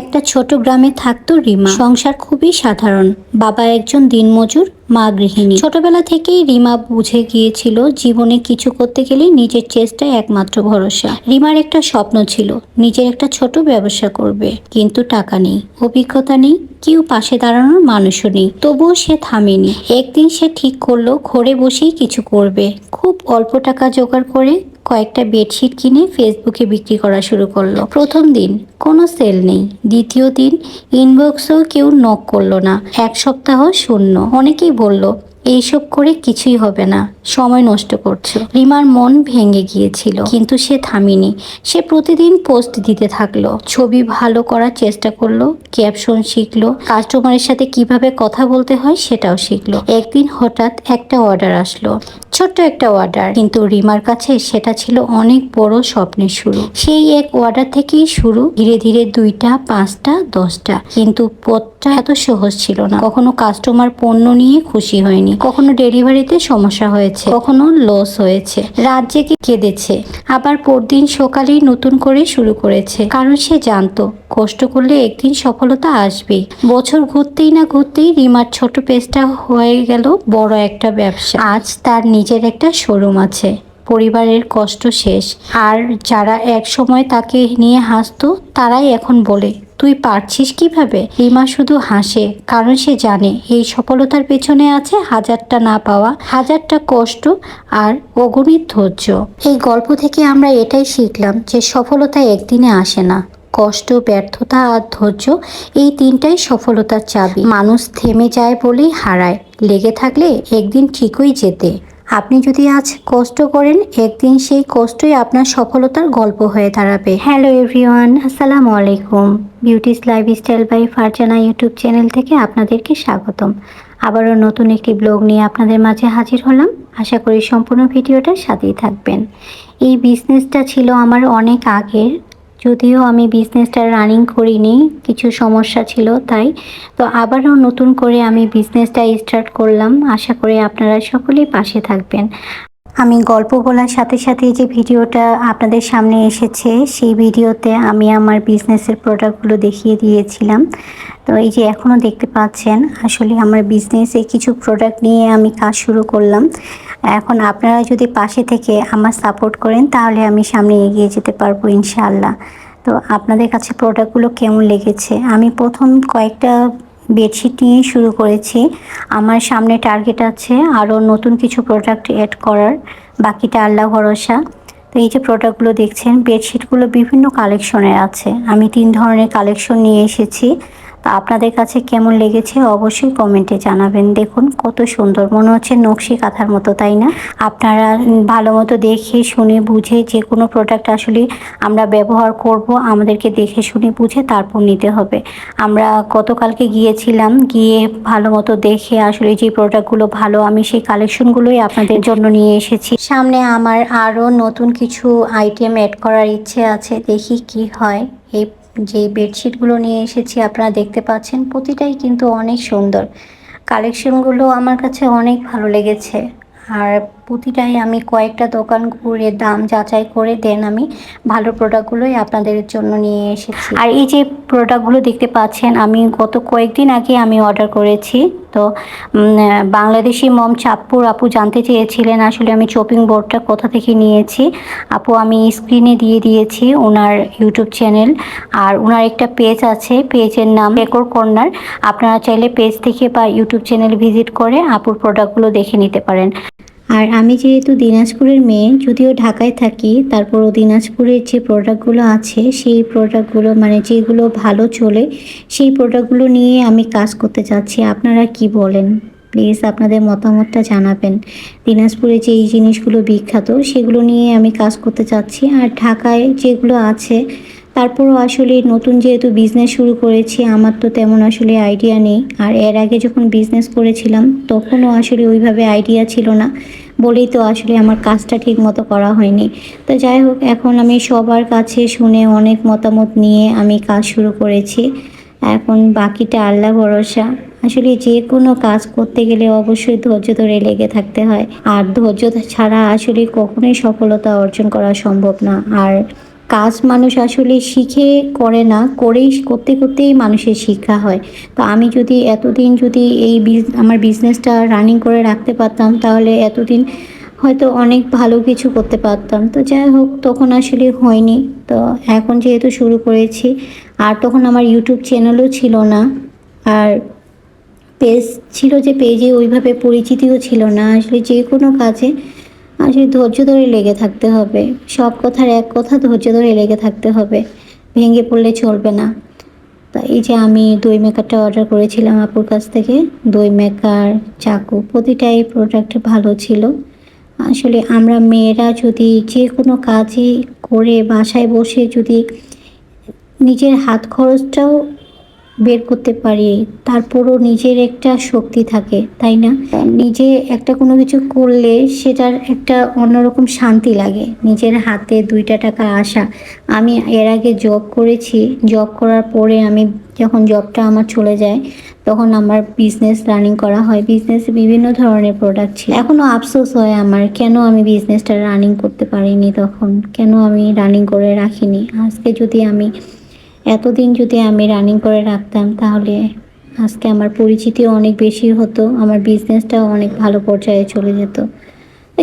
একটা ছোট গ্রামে থাকতো রিমা। সংসার খুবই সাধারণ। বাবা একজন দিনমজুর, মা গৃহিণী। ছোটবেলা থেকেই রিমা বুঝে গিয়েছিল জীবনে কিছু করতে গেলে নিজের চেষ্টাই একমাত্র ভরসা। রিমার একটা স্বপ্ন ছিল নিজের একটা ছোট ব্যবসা করবে, কিন্তু টাকা নেই, অভিজ্ঞতা নেই, কেউ পাশে দাঁড়ানোর মানুষও নেই। তবুও সে থামেনি। একদিন সে ঠিক করলো ঘরে বসেই কিছু করবে। খুব অল্প টাকা জোগাড় করে কয়েকটা বেডশিট কিনে ফেসবুকে বিক্রি করা শুরু করলো। প্রথম দিন কোনো সেল নেই, দ্বিতীয় দিন ইনবক্সও কেউ নক করলো না। এক সপ্তাহ শূন্য। অনেকেই বলল এইসব করে কিছুই হবে না, সময় নষ্ট করছো। রিমার মন ভেঙে গিয়েছিল, কিন্তু সে থামেনি। সে প্রতিদিন পোস্ট দিতে থাকলো, ছবি ভালো করার চেষ্টা করলো, ক্যাপশন শিখলো, কাস্টমারের সাথে কিভাবে কথা বলতে হয় সেটাও শিখলো। একদিন হঠাৎ একটা অর্ডার আসলো, ছোট্ট একটা অর্ডার, কিন্তু রিমার কাছে সেটা ছিল অনেক বড় স্বপ্নের শুরু। সেই এক অর্ডার থেকেই শুরু, ধীরে ধীরে 2টা, 5টা, 10টা। কিন্তু পথটা এত সহজ ছিল না। কখনো কাস্টমার পণ্য নিয়ে খুশি হয়নি, কখনো ডেলিভারিতে সমস্যা হয়েছে, কখনো লস হয়েছে, রাত জেগে কেঁদেছে। আবার পরদিন সকালেই নতুন করে শুরু করেছে, কারণ সে জানতো কষ্ট করলে একদিন সফলতা আসবেই। বছর ঘুরতেই না ঘুরতেই রিমার ছোট পেজটা হয়ে গেল বড় একটা ব্যবসা। আজ তার নিজের একটা শোরুম আছে, পরিবারের কষ্ট শেষ। আর যারা এক সময় তাকে নিয়ে হাসতো তারাই এখন বলে তুই পারছিস কিভাবে। রিমা শুধু হাসে, কারণ সে জানে এই সফলতার পেছনে আছে হাজারটা না পাওয়া, হাজারটা কষ্ট আর অগণিত ধৈর্য। এই গল্প থেকে আমরা এটাই শিখলাম যে সফলতা একদিনে আসে না। কষ্ট, ব্যর্থতা আর ধৈর্য, এই তিনটাই সফলতার চাবি। মানুষ থেমে যায় বলেই হারায়, লেগে থাকলে একদিন ঠিকই যেতে। আপনি যদি আজ কষ্ট করেন, একদিন সেই কষ্টই আপনার সফলতার গল্প হয়ে দাঁড়াবে। হ্যালো এভরিওয়ান, আসসালামু আলাইকুম। Beauty's lifestyle by Farzana YouTube channel থেকে আপনাদেরকে স্বাগতম। আবারও নতুন একটি ব্লগ নিয়ে আপনাদের মাঝে হাজির হলাম। আশা করি সম্পূর্ণ ভিডিওটার সাথেই থাকবেন। এই বিজনেসটা ছিল আমার অনেক আগের, যদিও আমি বিজনেসটা রানিং করিনি, কিছু সমস্যা ছিল তাই। তো আবারও নতুন করে আমি বিজনেসটা স্টার্ট করলাম। আশা করি আপনারা সকলেই পাশে থাকবেন। আমি গল্প বলার সাথে সাথে যে ভিডিওটা আপনাদের সামনে এসেছে, সেই ভিডিওতে আমি আমার বিজনেসের প্রোডাক্টগুলো দেখিয়ে দিয়েছিলাম। তো এই যে এখনও দেখতে পাচ্ছেন, আসলে আমার বিজনেসে কিছু প্রোডাক্ট নিয়ে আমি কাজ শুরু করলাম। এখন আপনারা যদি পাশে থেকে আমার সাপোর্ট করেন তাহলে আমি সামনে এগিয়ে যেতে পারবো ইনশাআল্লাহ। তো আপনাদের কাছে প্রোডাক্টগুলো কেমন লেগেছে? আমি প্রথম কয়েকটা বেডশিট নিয়ে শুরু করেছি। আমার সামনে টার্গেট আছে আরও নতুন কিছু প্রোডাক্ট অ্যাড করার, বাকিটা আল্লাহ ভরসা। তো এই যে প্রোডাক্টগুলো দেখছেন, বেডশিটগুলো বিভিন্ন কালেকশনের আছে। আমি 3 ধরনের কালেকশন নিয়ে এসেছি। তো আপনাদের কাছে কেমন লেগেছে অবশ্যই কমেন্টে জানাবেন। দেখুন কত সুন্দর, মনে হচ্ছে নকশি কাঁথার মতো, তাই না? আপনারা ভালো মতো দেখে শুনে বুঝে যে কোনো প্রোডাক্ট আসলে আমরা ব্যবহার করব, আমাদেরকে দেখে শুনে বুঝে তারপর নিতে হবে। আমরা গতকালকে গিয়েছিলাম, গিয়ে ভালো মতো দেখে আসলে যে প্রোডাক্টগুলো ভালো, আমি সেই কালেকশনগুলোই আপনাদের জন্য নিয়ে এসেছি। সামনে আমার আরও নতুন কিছু আইটেম অ্যাড করার ইচ্ছে আছে, দেখি কি হয়। এই যে বেডশিটগুলো নিয়ে এসেছি আপনারা দেখতে পাচ্ছেন, প্রতিটাই কিন্তু অনেক সুন্দর। কালেকশনগুলো আমার কাছে অনেক ভালো লেগেছে। আর প্রতিটাই আমি কয়েকটা দোকান ঘুরে দাম যাচাই করে দেন আমি ভালো প্রোডাক্টগুলোই আপনাদের জন্য নিয়ে এসেছি। আর এই যে প্রোডাক্টগুলো দেখতে পাচ্ছেন, আমি গত কয়েকদিন আগে আমি অর্ডার করেছি। তো বাংলাদেশি মম চাঁদপুর আপু জানতে চেয়েছিলেন আসলে আমি চপিং বোর্ডটা কোথা থেকে নিয়েছি। আপু আমি স্ক্রিনে দিয়ে দিয়েছি ওনার ইউটিউব চ্যানেল, আর ওনার একটা পেজ আছে, পেজের নাম ডেকোর কর্নার। আপনারা চাইলে পেজ থেকে বা ইউটিউব চ্যানেল ভিজিট করে আপুর প্রোডাক্টগুলো দেখে নিতে পারেন। আর আমি যেহেতু দিনাজপুরের মেয়ে, যদিও ঢাকায় থাকি, তারপরও দিনাজপুরের যে প্রোডাক্টগুলো আছে সেই প্রোডাক্টগুলো মানে যেগুলো ভালো চলে সেই প্রোডাক্টগুলো নিয়ে আমি কাজ করতে চাচ্ছি। আপনারা কি বলেন? প্লিজ আপনাদের মতামতটা জানাবেন। দিনাজপুরে যে এই জিনিসগুলো বিখ্যাত সেগুলো নিয়ে আমি কাজ করতে চাচ্ছি। আর ঢাকায় যেগুলো আছে, তারপরও আসলে নতুন যেহেতু বিজনেস শুরু করেছি, আমার তো তেমন আসলে আইডিয়া নেই। আর এর আগে যখন বিজনেস করেছিলাম তখনও আসলে ওইভাবে আইডিয়া ছিল না বলেই তো আসলে আমার কাজটা ঠিক মতো করা হয়নি। তো যাই হোক, এখন আমি সবার কাছে শুনে অনেক মতামত নিয়ে আমি কাজ শুরু করেছি। এখন বাকিটা আল্লাহ ভরসা। আসলে যে কোনো কাজ করতে গেলে অবশ্যই ধৈর্য ধরে লেগে থাকতে হয়, আর ধৈর্য ছাড়া আসলে কখনোই সফলতা অর্জন করা সম্ভব না। আর কাজ মানুষ আসলে শিখে করে না, করতে করতেই মানুষের শিক্ষা হয়। তো আমি যদি এতদিন যদি আমার বিজনেসটা রানিং করে রাখতে পারতাম, তাহলে এতদিন হয়তো অনেক ভালো কিছু করতে পারতাম। তো যাই হোক, তখন আসলে হয়নি। তো এখন যেহেতু শুরু করেছি, আর তখন আমার ইউটিউব চ্যানেলও ছিল না, আর পেজ ছিল, যে পেজে ওইভাবে পরিচিতিও ছিল না। আসলে যে কোনো কাজে আসলে ধৈর্য ধরে লেগে থাকতে হবে। সব কথার এক কথা, ধৈর্য ধরে লেগে থাকতে হবে, ভেঙে পড়লে চলবে না। তা এই যে আমি দই মেকারটা অর্ডার করেছিলাম আপুর কাছ থেকে, দই মেকার, চাকু, প্রতিটাই প্রোডাক্ট ভালো ছিল। আসলে আমরা মেয়েরা যদি যে কোনো কাজই করে বাসায় বসে যদি নিজের হাত খরচটাও বের করতে পারি, তারপরও নিজের একটা শক্তি থাকে, তাই না? নিজে একটা কোনো কিছু করলে সেটার একটা অন্যরকম শান্তি লাগে, নিজের হাতে 2টা টাকা আসা। আমি এর আগে জব করেছি, জব করার পরে আমি যখন জবটা আমার চলে যায়, তখন আমার বিজনেস রানিং করা হয়। বিজনেসে বিভিন্ন ধরনের প্রোডাক্ট ছিল। এখনও আফসোস হয় আমার, কেন আমি বিজনেসটা রানিং করতে পারিনি তখন, কেন আমি রানিং করে রাখিনি। আজকে যদি আমি এতদিন যদি আমি রানিং করে রাখতাম, তাহলে আজকে আমার পরিচিতিও অনেক বেশি হতো, আমার বিজনেসটাও অনেক ভালো পর্যায়ে চলে যেত।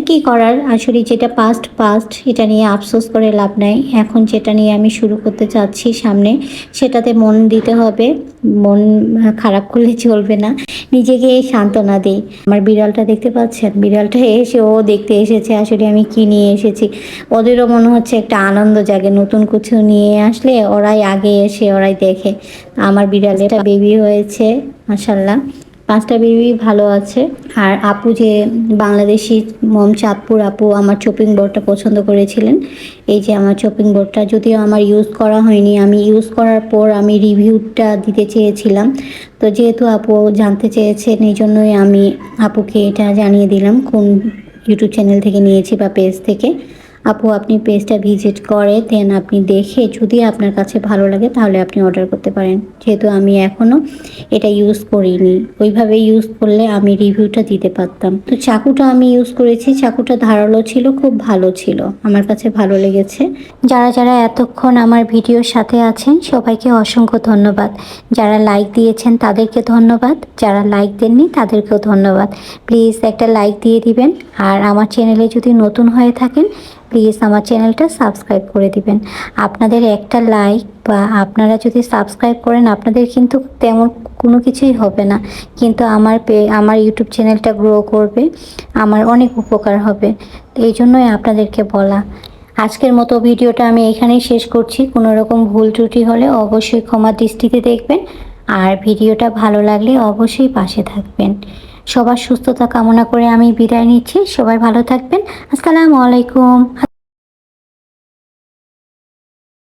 কী করার, আসলে যেটা পাস্ট পাস্ট, এটা নিয়ে আফসোস করে লাভ নাই। এখন যেটা নিয়ে আমি শুরু করতে চাচ্ছি সামনে, সেটাতে মন দিতে হবে। মন খারাপ করলে চলবে না, নিজেকে সান্ত্বনা দিই। আমার বিড়ালটা দেখতে পাচ্ছেন, বিড়ালটা এসে ও দেখতে এসেছে আসলে আমি কী নিয়ে এসেছি। ওদেরও মনে হচ্ছে একটা আনন্দ জাগে, নতুন কিছু নিয়ে আসলে ওরাই আগে এসে ওরাই দেখে। আমার বিড়ালের বেবি হয়েছে, মাশাল্লাহ 5টা বেবি ভালো আছে। আর আপু যে বাংলাদেশি চাঁদপুর আপু আমার চপিং বোর্ডটা পছন্দ করেছিলেন। এই যে আমার চপিং বোর্ডটা, যদিও আমার ইউজ করা হয়নি, আমি ইউজ করার পর আমি রিভিউটা দিতে চেয়েছিলাম। তো যেহেতু আপু জানতে চেয়েছেন, এই জন্যই আমি আপুকে এটা জানিয়ে দিলাম কোন ইউটিউব চ্যানেল থেকে নিয়েছি বা পেজ থেকে। আপু আপনি পেজটা ভিজিট করে দেন আপনি দেখে যদি আপনার কাছে ভালো লাগে, তাহলে আপনি অর্ডার করতে পারেন। যেহেতু আমি এখনও এটা ইউজ করিনি, ওইভাবে ইউজ করলে আমি রিভিউটা দিতে পারতাম। তো চাকুটা আমি ইউজ করেছি, চাকুটা ধারালো ছিল, খুব ভালো ছিল, আমার কাছে ভালো লেগেছে। যারা যারা এতক্ষণ আমার ভিডিওর সাথে আছেন, সবাইকে অসংখ্য ধন্যবাদ। যারা লাইক দিয়েছেন তাদেরকে ধন্যবাদ, যারা লাইক দেননি তাদেরকেও ধন্যবাদ। প্লিজ একটা লাইক দিয়ে দিবেন। আর আমার চ্যানেলে যদি নতুন হয়ে থাকেন, প্লিজ আমার চ্যানেলটা সাবস্ক্রাইব করে দিবেন। আপনাদের একটা লাইক বা আপনারা যদি সাবস্ক্রাইব করেন, আপনাদের কিন্তু তেমন কোনো কিছুই হবে না, কিন্তু আমার ইউটিউব চ্যানেলটা গ্রো করবে, আমার অনেক উপকার হবে। তো এই জন্যই আপনাদেরকে বলা। আজকের মতো ভিডিওটা আমি এখানেই শেষ করছি। কোনো রকম ভুল ত্রুটি হলে অবশ্যই ক্ষমা দৃষ্টিতে দেখবেন। আর ভিডিওটা ভালো লাগলে অবশ্যই পাশে থাকবেন। সবার সুস্থতা কামনা করে আমি বিদায় নিচ্ছি। সবাই ভালো থাকবেন। আসসালামু আলাইকুম।